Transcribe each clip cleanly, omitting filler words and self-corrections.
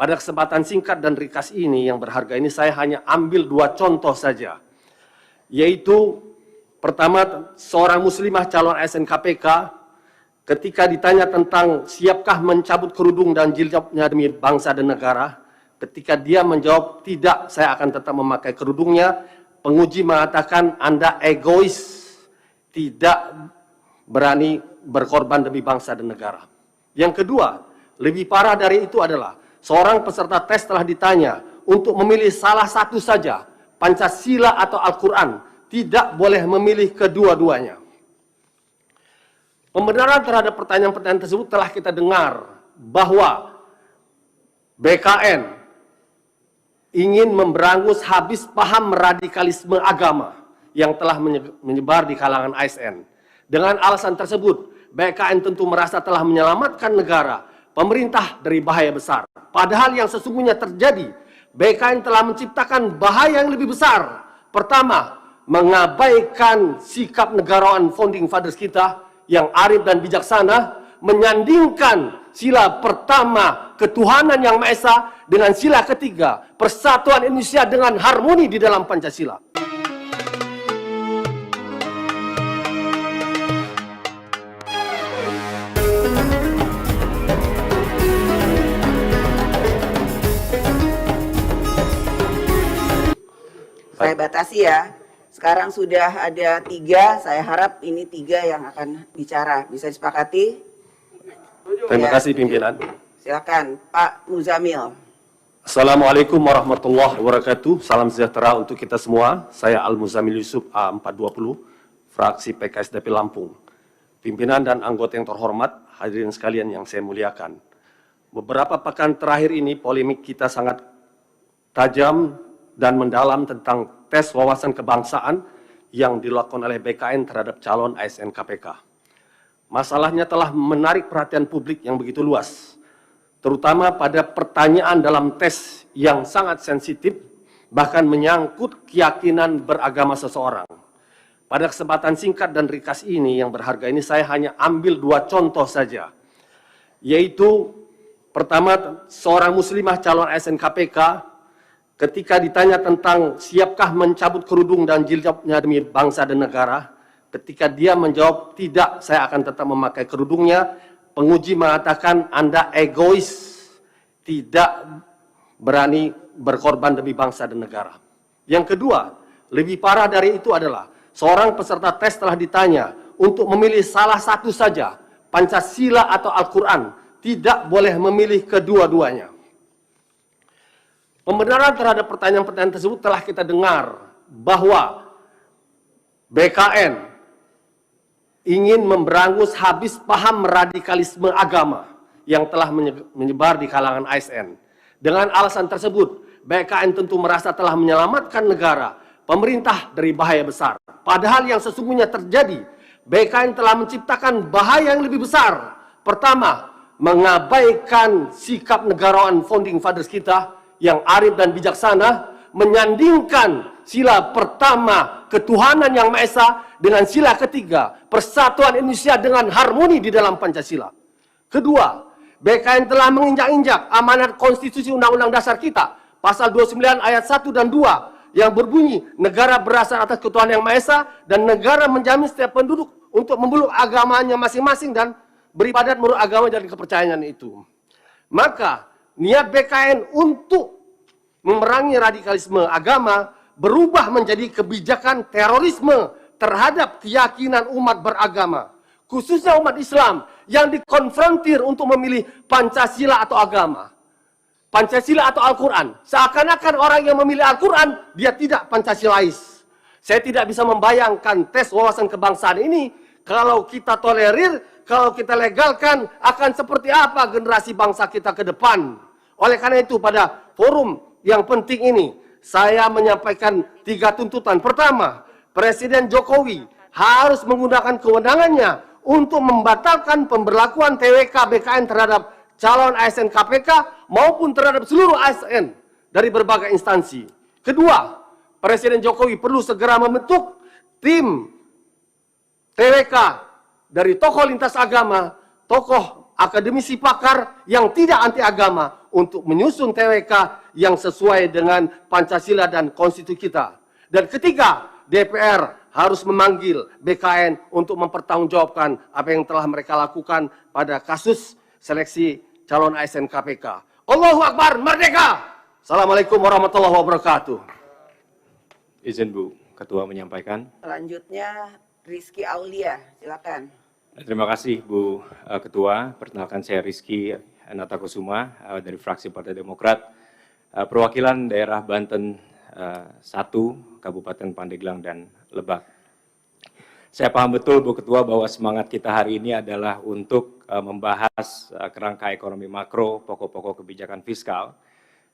Pada kesempatan singkat dan ringkas ini yang berharga ini saya hanya ambil 2 contoh saja. Yaitu pertama, seorang muslimah calon ASN KPK ketika ditanya tentang siapkah mencabut kerudung dan jilbabnya demi bangsa dan negara, ketika dia menjawab tidak, saya akan tetap memakai kerudungnya, penguji mengatakan Anda egois, tidak berani berkorban demi bangsa dan negara. Yang kedua, lebih parah dari itu adalah seorang peserta tes telah ditanya untuk memilih salah satu saja, Pancasila atau Al-Quran, tidak boleh memilih kedua-duanya. Pembenaran terhadap pertanyaan-pertanyaan tersebut telah kita dengar bahwa BKN ingin memberangus habis paham radikalisme agama yang telah menyebar di kalangan ASN. Dengan alasan tersebut, BKN tentu merasa telah menyelamatkan negara, pemerintah dari bahaya besar. Padahal yang sesungguhnya terjadi, BKN telah menciptakan bahaya yang lebih besar. Pertama, mengabaikan sikap negarawan founding fathers kita yang arif dan bijaksana, menyandingkan sila pertama ketuhanan yang Maha Esa dengan sila ketiga persatuan Indonesia dengan harmoni di dalam Pancasila. Saya batasi ya. Sekarang sudah ada 3, saya harap ini 3 yang akan bicara. Bisa disepakati? Terima kasih pimpinan. Silakan Pak Muzamil. Assalamualaikum warahmatullahi wabarakatuh. Salam sejahtera untuk kita semua. Saya Al-Muzamil Yusuf A420, fraksi PKSDP Lampung. Pimpinan dan anggota yang terhormat, hadirin sekalian yang saya muliakan. Beberapa pekan terakhir ini polemik kita sangat tajam dan mendalam tentang tes wawasan kebangsaan yang dilakukan oleh BKN terhadap calon ASN KPK. Masalahnya telah menarik perhatian publik yang begitu luas, terutama pada pertanyaan dalam tes yang sangat sensitif, bahkan menyangkut keyakinan beragama seseorang. Pada kesempatan singkat dan ringkas ini yang berharga ini saya hanya ambil 2 contoh saja, yaitu pertama, seorang muslimah calon ASN KPK ketika ditanya tentang siapkah mencabut kerudung dan jilbabnya demi bangsa dan negara, ketika dia menjawab tidak, saya akan tetap memakai kerudungnya, penguji mengatakan Anda egois, tidak berani berkorban demi bangsa dan negara. Yang kedua, lebih parah dari itu adalah seorang peserta tes telah ditanya untuk memilih salah satu saja, Pancasila atau Al-Quran, tidak boleh memilih kedua-duanya. Pembenaran terhadap pertanyaan-pertanyaan tersebut telah kita dengar bahwa BKN ingin memberangus habis paham radikalisme agama yang telah menyebar di kalangan ASN. Dengan alasan tersebut, BKN tentu merasa telah menyelamatkan negara, pemerintah dari bahaya besar. Padahal yang sesungguhnya terjadi, BKN telah menciptakan bahaya yang lebih besar. Pertama, mengabaikan sikap negarawan founding fathers kita yang arif dan bijaksana, menyandingkan sila pertama ketuhanan yang Maha Esa dengan sila ketiga persatuan Indonesia dengan harmoni di dalam Pancasila. Kedua, BKN telah menginjak-injak amanat konstitusi Undang-Undang Dasar kita, pasal 29 ayat 1 dan 2, yang berbunyi negara berasal atas ketuhanan yang Maha Esa dan negara menjamin setiap penduduk untuk memeluk agamanya masing-masing dan beribadat menurut agama dan kepercayaan itu. Maka niat BKN untuk memerangi radikalisme agama berubah menjadi kebijakan terorisme terhadap keyakinan umat beragama, khususnya umat Islam yang dikonfrontir untuk memilih Pancasila atau agama, Pancasila atau Al-Quran. Seakan-akan orang yang memilih Al-Quran, dia tidak Pancasilais. Saya tidak bisa membayangkan tes wawasan kebangsaan ini kalau kita tolerir, kalau kita legalkan, akan seperti apa generasi bangsa kita ke depan. Oleh karena itu, pada forum yang penting ini, saya menyampaikan 3 tuntutan. Pertama, Presiden Jokowi harus menggunakan kewenangannya untuk membatalkan pemberlakuan TWK BKN terhadap calon ASN KPK maupun terhadap seluruh ASN dari berbagai instansi. Kedua, Presiden Jokowi perlu segera membentuk tim TWK dari tokoh lintas agama, tokoh akademisi pakar yang tidak anti agama untuk menyusun TWK yang sesuai dengan Pancasila dan konstitusi kita. Dan ketiga, DPR harus memanggil BKN untuk mempertanggungjawabkan apa yang telah mereka lakukan pada kasus seleksi calon ASN KPK. Allahu Akbar, merdeka! Assalamualaikum warahmatullahi wabarakatuh. Izin Bu Ketua menyampaikan. Selanjutnya Rizky Aulia, silakan. Terima kasih Bu Ketua. Perkenalkan saya Rizky Natakusuma dari fraksi Partai Demokrat, perwakilan daerah Banten 1, Kabupaten Pandeglang dan Lebak. Saya paham betul Bu Ketua bahwa semangat kita hari ini adalah untuk membahas kerangka ekonomi makro, pokok-pokok kebijakan fiskal.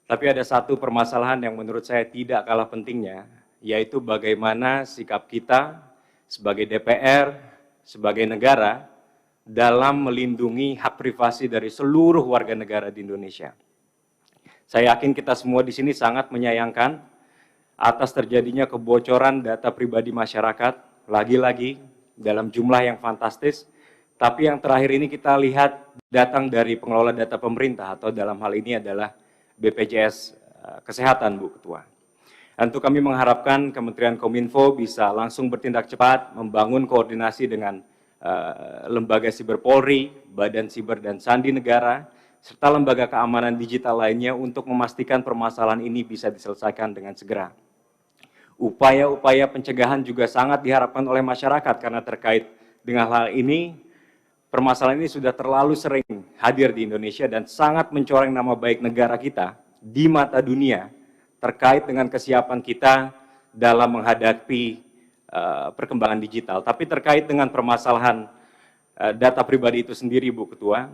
Tapi ada satu permasalahan yang menurut saya tidak kalah pentingnya, yaitu bagaimana sikap kita sebagai DPR, sebagai negara dalam melindungi hak privasi dari seluruh warga negara di Indonesia. Saya yakin kita semua di sini sangat menyayangkan atas terjadinya kebocoran data pribadi masyarakat, lagi-lagi dalam jumlah yang fantastis, tapi yang terakhir ini kita lihat datang dari pengelola data pemerintah atau dalam hal ini adalah BPJS Kesehatan, Bu Ketua. Tentu kami mengharapkan Kementerian Kominfo bisa langsung bertindak cepat, membangun koordinasi dengan Lembaga Siber Polri, Badan Siber dan Sandi Negara, serta lembaga keamanan digital lainnya untuk memastikan permasalahan ini bisa diselesaikan dengan segera. Upaya-upaya pencegahan juga sangat diharapkan oleh masyarakat karena terkait dengan hal ini, permasalahan ini sudah terlalu sering hadir di Indonesia dan sangat mencoreng nama baik negara kita di mata dunia, terkait dengan kesiapan kita dalam menghadapi perkembangan digital. Tapi terkait dengan permasalahan data pribadi itu sendiri, Bu Ketua,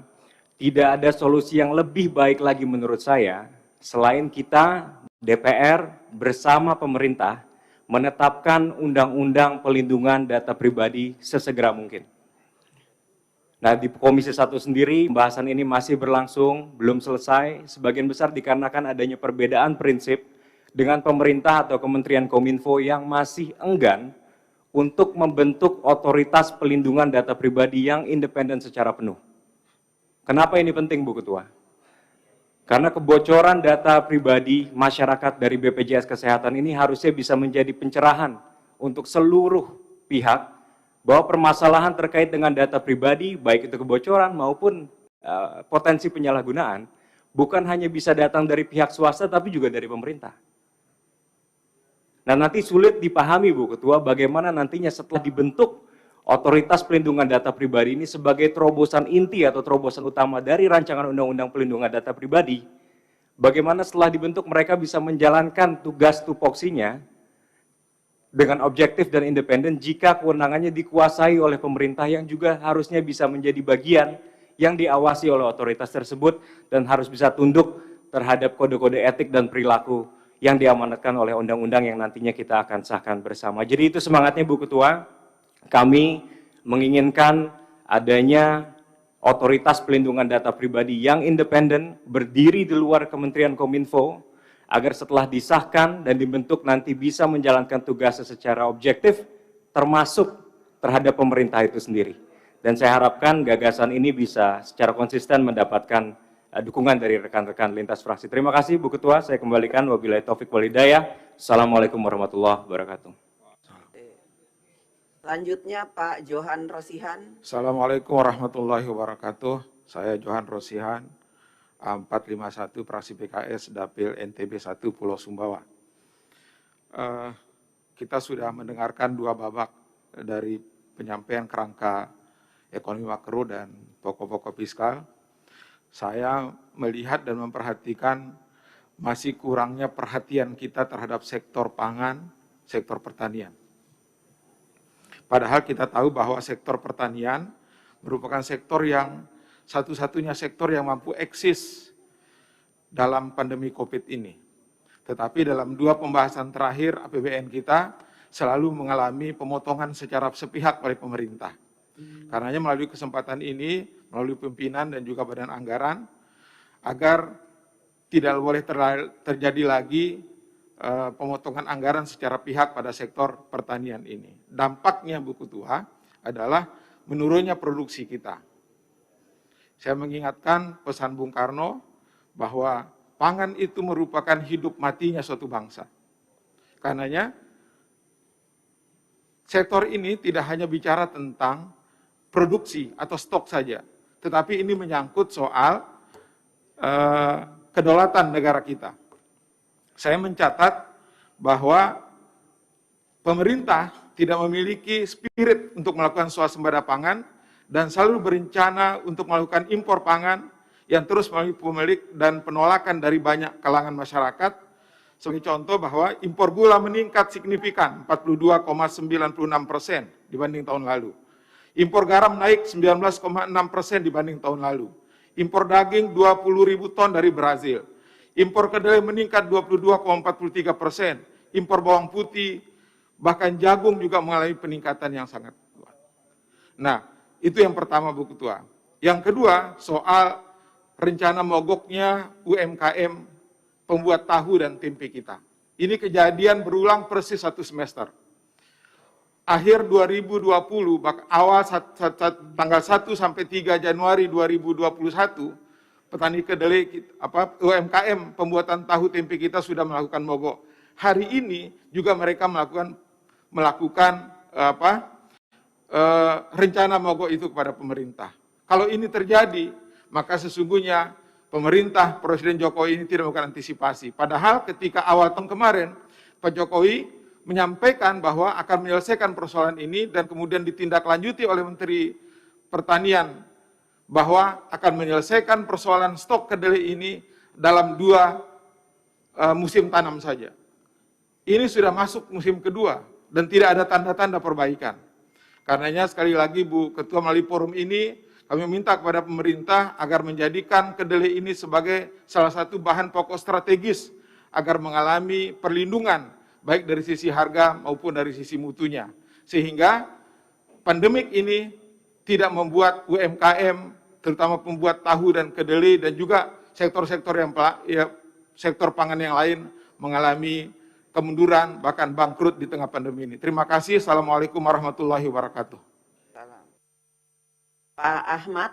tidak ada solusi yang lebih baik lagi menurut saya, selain kita, DPR, bersama pemerintah, menetapkan undang-undang pelindungan data pribadi sesegera mungkin. Nah, di Komisi 1 sendiri, pembahasan ini masih berlangsung, belum selesai, sebagian besar dikarenakan adanya perbedaan prinsip dengan pemerintah atau Kementerian Kominfo yang masih enggan untuk membentuk otoritas pelindungan data pribadi yang independen secara penuh. Kenapa ini penting, Bu Ketua? Karena kebocoran data pribadi masyarakat dari BPJS Kesehatan ini harusnya bisa menjadi pencerahan untuk seluruh pihak bahwa permasalahan terkait dengan data pribadi, baik itu kebocoran maupun potensi penyalahgunaan, bukan hanya bisa datang dari pihak swasta, tapi juga dari pemerintah. Nah, nanti sulit dipahami, Bu Ketua, bagaimana nantinya setelah dibentuk otoritas pelindungan data pribadi ini sebagai terobosan inti atau terobosan utama dari rancangan undang-undang pelindungan data pribadi, bagaimana setelah dibentuk mereka bisa menjalankan tugas tupoksinya dengan objektif dan independen jika kewenangannya dikuasai oleh pemerintah yang juga harusnya bisa menjadi bagian yang diawasi oleh otoritas tersebut dan harus bisa tunduk terhadap kode-kode etik dan perilaku yang diamanatkan oleh undang-undang yang nantinya kita akan sahkan bersama. Jadi itu semangatnya, Bu Ketua. Kami menginginkan adanya otoritas pelindungan data pribadi yang independen, berdiri di luar Kementerian Kominfo, agar setelah disahkan dan dibentuk nanti bisa menjalankan tugasnya secara objektif, termasuk terhadap pemerintah itu sendiri. Dan saya harapkan gagasan ini bisa secara konsisten mendapatkan dukungan dari rekan-rekan lintas fraksi. Terima kasih, Bu Ketua. Saya kembalikan. Wabillahi taufik wal hidayah. Assalamualaikum warahmatullahi wabarakatuh. Selanjutnya Pak Johan Rosihan. Assalamualaikum warahmatullahi wabarakatuh. Saya Johan Rosihan, 451 fraksi PKS Dapil NTB 1 Pulau Sumbawa. Kita sudah mendengarkan dua babak dari penyampaian kerangka ekonomi makro dan pokok-pokok fiskal. Saya melihat dan memperhatikan masih kurangnya perhatian kita terhadap sektor pangan, sektor pertanian. Padahal kita tahu bahwa sektor pertanian merupakan sektor yang satu-satunya sektor yang mampu eksis dalam pandemi COVID ini. Tetapi dalam dua pembahasan terakhir APBN kita selalu mengalami pemotongan secara sepihak oleh pemerintah. Karenanya melalui kesempatan ini, melalui pimpinan dan juga badan anggaran, agar tidak boleh terjadi lagi pemotongan anggaran secara pihak pada sektor pertanian ini. Dampaknya, Bu Ketua, adalah menurunnya produksi kita. Saya mengingatkan pesan Bung Karno bahwa pangan itu merupakan hidup matinya suatu bangsa. Karenanya, sektor ini tidak hanya bicara tentang produksi atau stok saja, tetapi ini menyangkut soal kedaulatan negara kita. Saya mencatat bahwa pemerintah tidak memiliki spirit untuk melakukan swasembada pangan dan selalu berencana untuk melakukan impor pangan yang terus melalui pemilik dan penolakan dari banyak kalangan masyarakat. Sebagai contoh bahwa impor gula meningkat signifikan 42,96% dibanding tahun lalu. Impor garam naik 19,6% dibanding tahun lalu. Impor daging 20.000 ton dari Brazil. Impor kedelai meningkat 22,43%. Impor bawang putih, bahkan jagung juga mengalami peningkatan yang sangat kuat. Nah, itu yang pertama, Bu Ketua. Yang kedua, soal rencana mogoknya UMKM pembuat tahu dan tempe kita. Ini kejadian berulang persis satu semester. Akhir 2020, awal tanggal 1 sampai 3 Januari 2021, petani kedelai UMKM pembuatan tahu tempe kita sudah melakukan mogok. Hari ini juga mereka melakukan rencana mogok itu kepada pemerintah. Kalau ini terjadi, maka sesungguhnya pemerintah Presiden Jokowi ini tidak melakukan antisipasi. Padahal ketika awal tahun kemarin, Pak Jokowi menyampaikan bahwa akan menyelesaikan persoalan ini dan kemudian ditindaklanjuti oleh Menteri Pertanian bahwa akan menyelesaikan persoalan stok kedelai ini dalam 2 musim tanam saja. Ini sudah masuk musim kedua dan tidak ada tanda-tanda perbaikan. Karenanya sekali lagi Bu Ketua, melalui forum ini kami minta kepada pemerintah agar menjadikan kedelai ini sebagai salah satu bahan pokok strategis agar mengalami perlindungan baik dari sisi harga maupun dari sisi mutunya. Sehingga pandemik ini tidak membuat UMKM, terutama pembuat tahu dan kedelai dan juga sektor-sektor sektor pangan yang lain mengalami kemunduran, bahkan bangkrut di tengah pandemi ini. Terima kasih. Assalamualaikum warahmatullahi wabarakatuh. Pak Ahmad.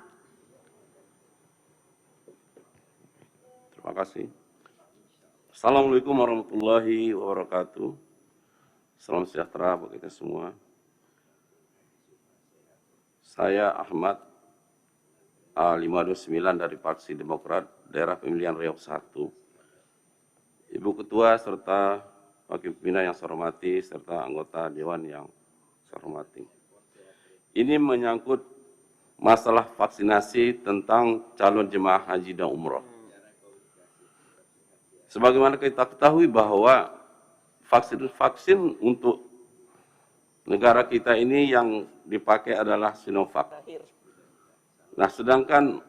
Terima kasih. Assalamualaikum warahmatullahi wabarakatuh. Salam sejahtera bagi kita semua. Saya Ahmad A529 dari Fraksi Demokrat, Daerah Pemilihan Riau 1. Ibu Ketua serta Wakil Pimpinan yang saya hormati, serta anggota Dewan yang saya hormati. Ini menyangkut masalah vaksinasi tentang calon jemaah haji dan umroh. Sebagaimana kita ketahui bahwa vaksin untuk negara kita ini yang dipakai adalah Sinovac. Nah, sedangkan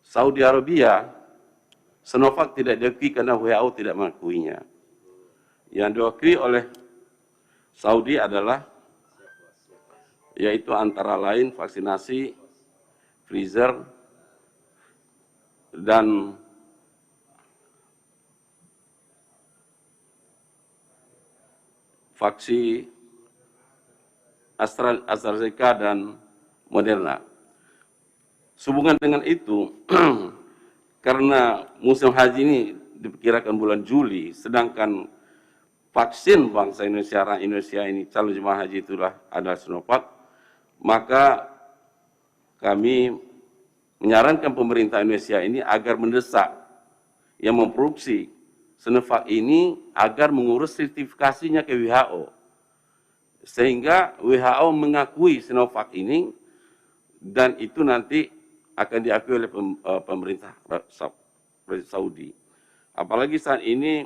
Saudi Arabia, Sinovac tidak diakui karena WHO tidak mengakuinya. Yang diakui oleh Saudi adalah yaitu antara lain vaksinasi Pfizer dan vaksin AstraZeneca dan Moderna. Sehubungan dengan itu, karena musim haji ini diperkirakan bulan Juli, sedangkan vaksin bangsa Indonesia, rakyat Indonesia ini, calon jemaah haji itulah adalah Sinovac, maka kami menyarankan pemerintah Indonesia ini agar mendesak yang memproduksi Sinovac ini agar mengurus sertifikasinya ke WHO. Sehingga WHO mengakui Sinovac ini dan itu nanti akan diakui oleh pemerintah Saudi. Apalagi saat ini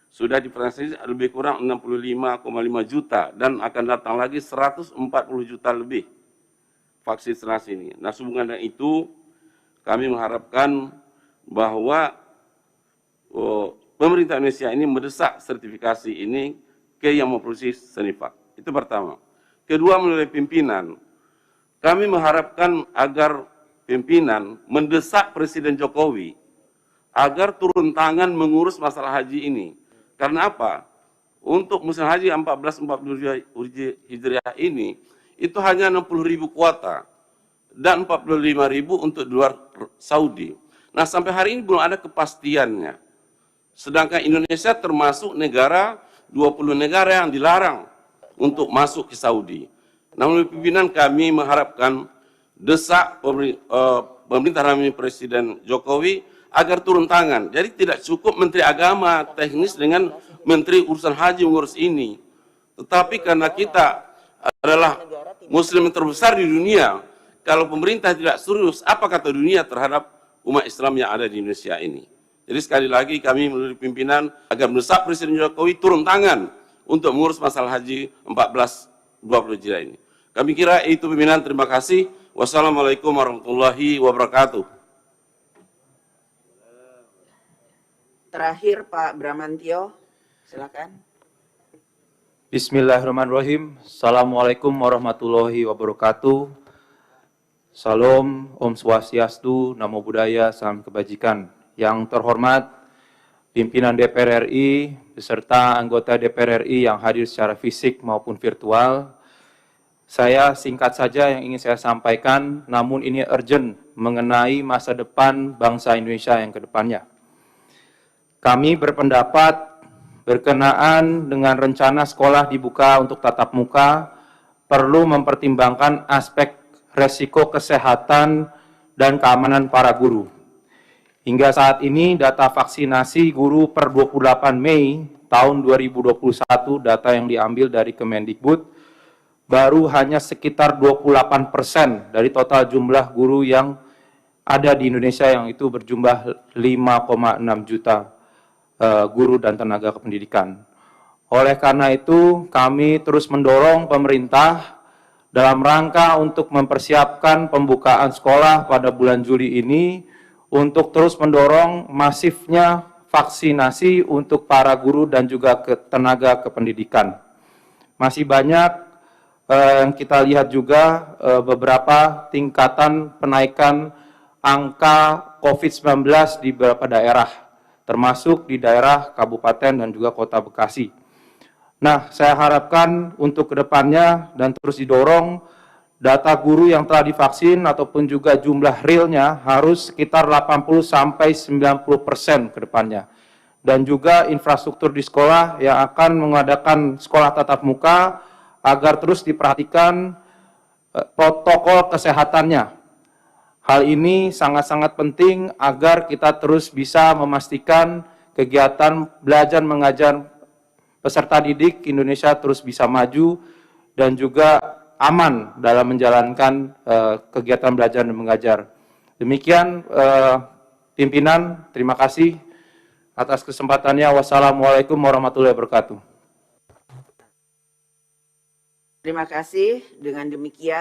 sudah divaksinasi lebih kurang 65,5 juta dan akan datang lagi 140 juta lebih vaksinasi ini. Nah, sehubungan dengan itu kami mengharapkan bahwa pemerintah Indonesia ini mendesak sertifikasi ini ke yang memproduksi Sinovac. Itu pertama. Kedua, melalui pimpinan, kami mengharapkan agar pimpinan mendesak Presiden Jokowi agar turun tangan mengurus masalah haji ini. Karena apa? Untuk musim haji 1442 Hijriah ini, itu hanya 60.000 kuota. dan 45.000 untuk di luar Saudi. Nah, sampai hari ini belum ada kepastiannya. Sedangkan Indonesia termasuk 20 negara yang dilarang untuk masuk ke Saudi. Namun pimpinan kami mengharapkan desak pemerintah dalam ini Presiden Jokowi agar turun tangan. Jadi tidak cukup Menteri Agama teknis dengan Menteri Urusan Haji mengurus ini. Tetapi karena kita adalah Muslim yang terbesar di dunia, kalau pemerintah tidak serius, apa kata dunia terhadap umat Islam yang ada di Indonesia ini? Jadi sekali lagi kami melalui pimpinan agar mendesak Presiden Jokowi turun tangan untuk mengurus masalah haji 1420 Hijriah ini. Kami kira itu pimpinan. Terima kasih. Wassalamualaikum warahmatullahi wabarakatuh. Terakhir Pak Bramantio, silakan. Bismillahirrahmanirrahim. Assalamualaikum warahmatullahi wabarakatuh. Salam, Om Swastiastu, Namo Buddhaya, Salam Kebajikan. Yang terhormat pimpinan DPR RI beserta anggota DPR RI yang hadir secara fisik maupun virtual. Saya singkat saja yang ingin saya sampaikan, namun ini urgent mengenai masa depan bangsa Indonesia yang kedepannya. Kami berpendapat berkenaan dengan rencana sekolah dibuka untuk tatap muka, perlu mempertimbangkan aspek resiko kesehatan dan keamanan para guru. Hingga saat ini data vaksinasi guru per 28 Mei tahun 2021, data yang diambil dari Kemendikbud, baru hanya sekitar 28% dari total jumlah guru yang ada di Indonesia, yang itu berjumlah 5,6 juta guru dan tenaga kependidikan. Oleh karena itu, kami terus mendorong pemerintah dalam rangka untuk mempersiapkan pembukaan sekolah pada bulan Juli ini untuk terus mendorong masifnya vaksinasi untuk para guru dan juga tenaga kependidikan. Masih banyak yang kita lihat juga beberapa tingkatan penaikan angka COVID-19 di beberapa daerah, termasuk di daerah Kabupaten dan juga Kota Bekasi. Nah, saya harapkan untuk kedepannya dan terus didorong, data guru yang telah divaksin ataupun juga jumlah realnya harus sekitar 80-90% ke depannya. Dan juga infrastruktur di sekolah yang akan mengadakan sekolah tatap muka agar terus diperhatikan protokol kesehatannya. Hal ini sangat-sangat penting agar kita terus bisa memastikan kegiatan belajar mengajar peserta didik Indonesia terus bisa maju dan juga aman dalam menjalankan kegiatan belajar dan mengajar. Demikian pimpinan, terima kasih atas kesempatannya. Wassalamualaikum warahmatullahi wabarakatuh. Terima kasih. Dengan demikian